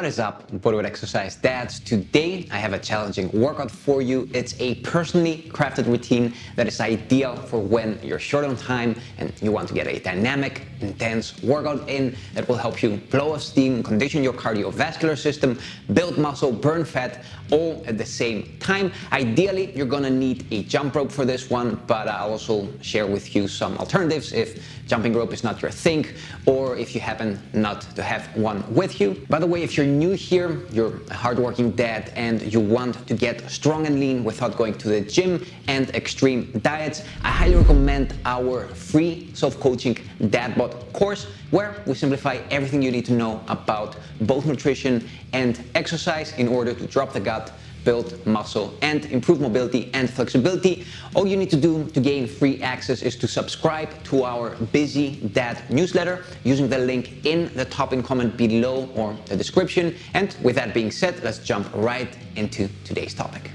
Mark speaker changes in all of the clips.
Speaker 1: What is up, Bodyweight exercise dads? Today I have a challenging workout for you. It's a personally crafted routine that is ideal for when you're short on time and you want to get a dynamic, intense workout in that will help you blow off steam, condition your cardiovascular system, build muscle, burn fat, all at the same time. Ideally, you're gonna need a jump rope for this one, but I'll also share with you some alternatives if jumping rope is not your thing or if you happen not to have one with you. By the way, if you're new here, you're a hardworking dad and you want to get strong and lean without going to the gym and extreme diets, I highly recommend our free self-coaching dad bod course where we simplify everything you need to know about both nutrition and exercise in order to drop the gut, build muscle, and improve mobility and flexibility. All you need to do to gain free access is to subscribe to our Busy Dad newsletter using the link in the top comment below or the description. And with that being said, let's jump right into today's topic.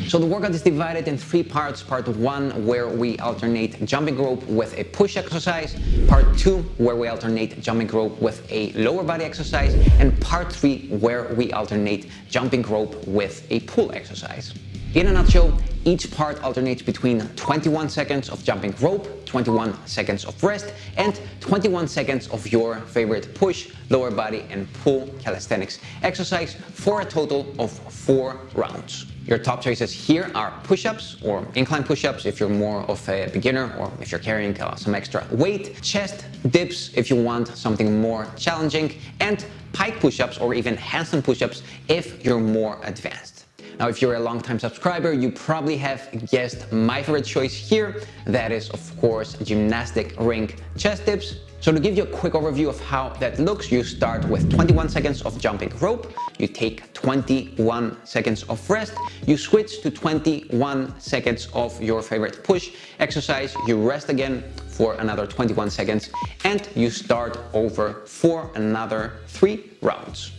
Speaker 1: So the workout is divided in three parts. Part one, where we alternate jumping rope with a push exercise. Part two, where we alternate jumping rope with a lower body exercise. And part three, where we alternate jumping rope with a pull exercise. In a nutshell, each part alternates between 21 seconds of jumping rope, 21 seconds of rest, and 21 seconds of your favorite push, lower body, and pull calisthenics exercise for a total of 4 rounds. Your top choices here are push-ups or incline push-ups if you're more of a beginner or if you're carrying some extra weight, chest dips if you want something more challenging, and pike push-ups or even handstand push-ups if you're more advanced. Now, if you're a long-time subscriber, you probably have guessed my favorite choice here. That is, of course, Gymnastic-Ring chest dips. So to give you a quick overview of how that looks, you start with 21 seconds of jumping rope, you take 21 seconds of rest, you switch to 21 seconds of your favorite push exercise, you rest again for another 21 seconds, and you start over for another 3 rounds.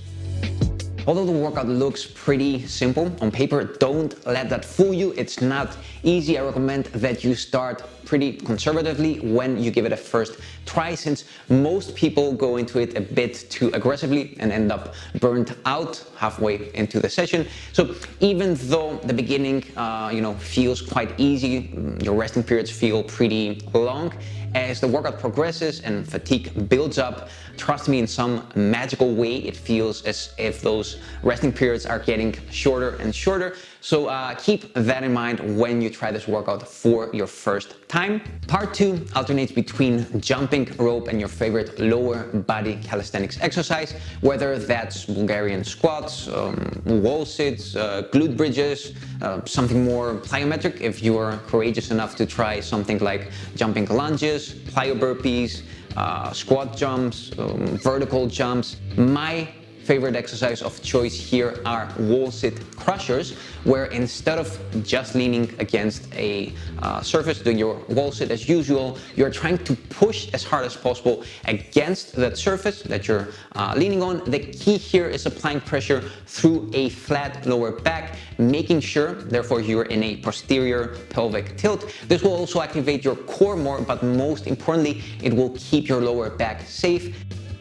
Speaker 1: Although the workout looks pretty simple on paper, don't let that fool you. It's not easy. I recommend that you start pretty conservatively when you give it a first try, since most people go into it a bit too aggressively and end up burnt out halfway into the session. So even though the beginning feels quite easy, your resting periods feel pretty long, as the workout progresses and fatigue builds up, trust me, in some magical way, it feels as if those resting periods are getting shorter and shorter. So keep that in mind when you try this workout for your first time. Part two alternates between jumping rope and your favorite lower body calisthenics exercise, whether that's Bulgarian squats, wall sits, glute bridges, something more plyometric if you are courageous enough to try something like jumping lunges, plyo burpees, squat jumps, vertical jumps. My favorite exercise of choice here are wall sit crushers, where instead of just leaning against a surface, doing your wall sit as usual, you're trying to push as hard as possible against that surface that you're leaning on. The key here is applying pressure through a flat lower back, making sure, therefore, you're in a posterior pelvic tilt. This will also activate your core more, but most importantly, it will keep your lower back safe.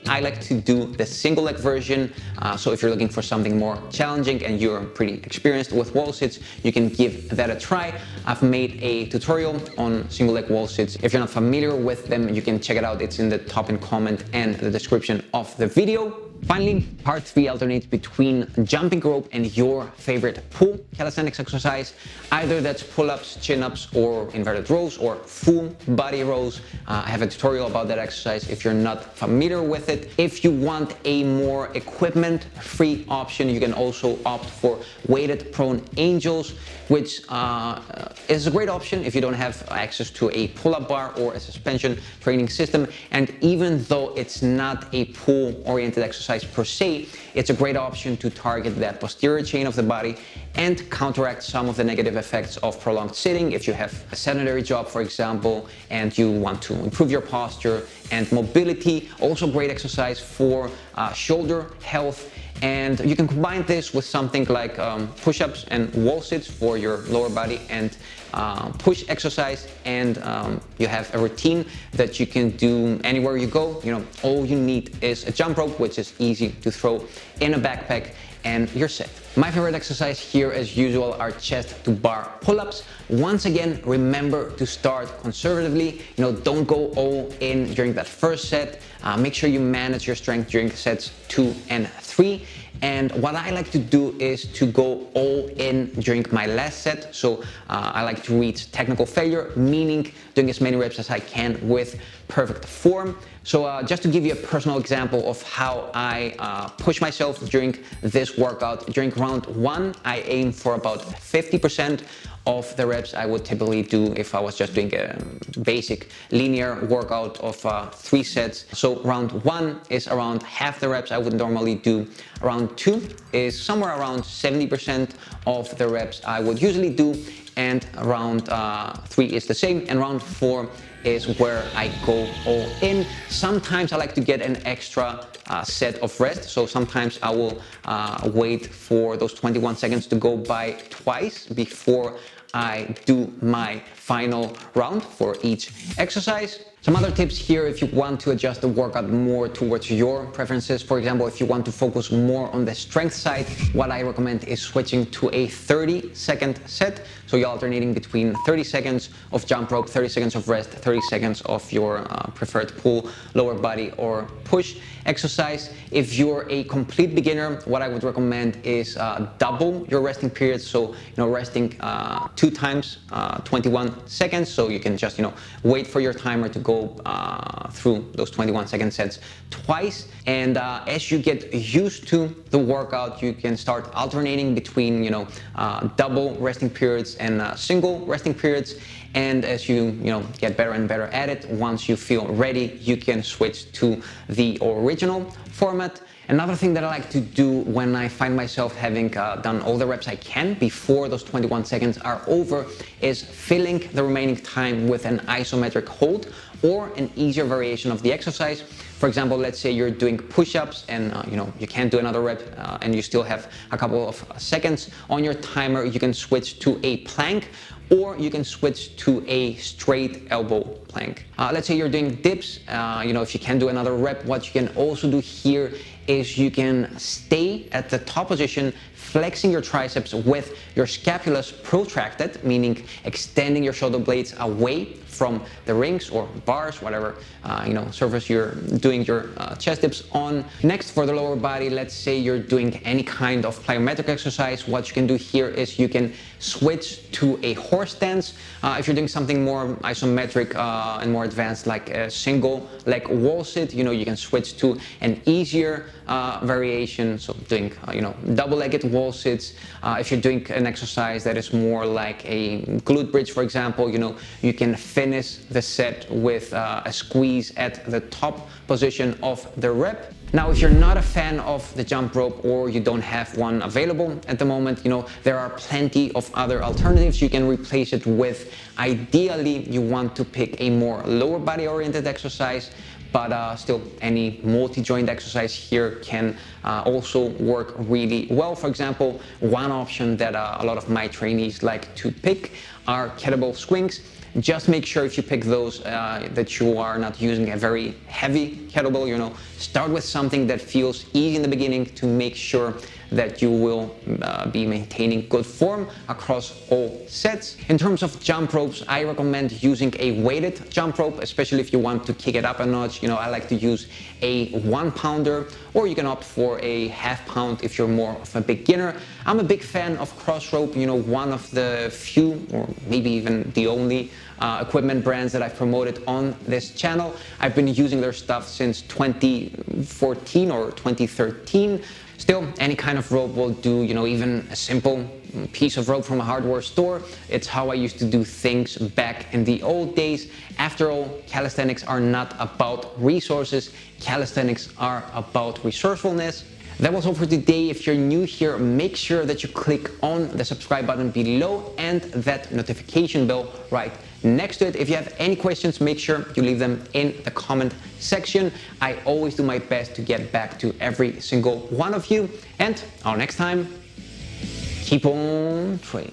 Speaker 1: I like to do the single leg version, so if you're looking for something more challenging and you're pretty experienced with wall sits, you can give that a try. I've made a tutorial on single leg wall sits. If you're not familiar with them, you can check it out. It's in the top comment and the description of the video. Finally, part three alternates between jumping rope and your favorite pull calisthenics exercise. Either that's pull-ups, chin-ups, or inverted rows, or full body rows. I have a tutorial about that exercise if you're not familiar with it. If you want a more equipment-free option, you can also opt for weighted prone angels, which is a great option if you don't have access to a pull-up bar or a suspension training system. And even though it's not a pull-oriented exercise per se, it's a great option to target that posterior chain of the body and counteract some of the negative effects of prolonged sitting. If you have a sedentary job, for example, and you want to improve your posture and mobility, also great exercise for shoulder health. And you can combine this with something like push-ups and wall sits for your lower body and push exercise, and you have a routine that you can do anywhere you go. You know, all you need is a jump rope, which is easy to throw in a backpack, and you're set. My favorite exercise here, as usual, are chest to bar pull-ups. Once again, remember to start conservatively. You know, don't go all in during that first set. Make sure you manage your strength during sets 2 and 3. And what I like to do is to go all in during my last set. So I like to reach technical failure, meaning doing as many reps as I can with perfect form. So just to give you a personal example of how I push myself during this workout, during round 1, I aim for about 50% of the reps I would typically do if I was just doing a basic linear workout of 3 sets. So round 1 is around half the reps I would normally do. Round 2 is somewhere around 70% of the reps I would usually do. And round 3 is the same. And round 4 is where I go all in. Sometimes I like to get an extra set of rest. So sometimes I will wait for those 21 seconds to go by twice before I do my final round for each exercise. Some other tips here if you want to adjust the workout more towards your preferences. For example, if you want to focus more on the strength side, what I recommend is switching to a 30-second set. So you're alternating between 30 seconds of jump rope, 30 seconds of rest, 30 seconds of your preferred pull, lower body, or push exercise. If you're a complete beginner, what I would recommend is double your resting periods. So, resting 2 times 21 seconds. So you can just, wait for your timer to go through those 21-second sets twice. And as you get used to the workout, you can start alternating between, double resting periods and single resting periods. And as you get better and better at it, once you feel ready, you can switch to the original format. Another thing that I like to do when I find myself having done all the reps I can before those 21 seconds are over is filling the remaining time with an isometric hold or an easier variation of the exercise. For example, let's say you're doing push-ups and you can't do another rep and you still have a couple of seconds on your timer. You can switch to a plank, or you can switch to a straight elbow plank. Let's say you're doing dips. If you can't do another rep, what you can also do here is you can stay at the top position, flexing your triceps with your scapulus protracted, meaning extending your shoulder blades away from the rings or bars, whatever surface you're doing your chest dips on. Next, for the lower body, let's say you're doing any kind of plyometric exercise. What you can do here is you can switch to a horse stance. If you're doing something more isometric and more advanced, like a single leg wall sit, you can switch to an easier variation. So doing double-legged wall sits. If you're doing an exercise that is more like a glute bridge, for example, you can finish the set with a squeeze at the top position of the rep. Now, if you're not a fan of the jump rope or you don't have one available at the moment, there are plenty of other alternatives you can replace it with. Ideally, you want to pick a more lower body oriented exercise, but still any multi-joint exercise here can also work really well. For example, one option that a lot of my trainees like to pick are kettlebell swings. Just make sure if you pick those that you are not using a very heavy kettlebell. Start with something that feels easy in the beginning to make sure that you will be maintaining good form across all sets. In terms of jump ropes, I recommend using a weighted jump rope, especially if you want to kick it up a notch. I like to use a 1-pounder, or you can opt for a half-pound if you're more of a beginner. I'm a big fan of Cross Rope, one of the few, or maybe even the only equipment brands that I've promoted on this channel. I've been using their stuff since 2014 or 2013. Still, any kind of rope will do, even a simple piece of rope from a hardware store. It's how I used to do things back in the old days. After all, calisthenics are not about resources. Calisthenics are about resourcefulness. That was all for today. If you're new here, make sure that you click on the subscribe button below and that notification bell right next to it. If you have any questions, make sure you leave them in the comment section. I always do my best to get back to every single one of you. And until next time, keep on training.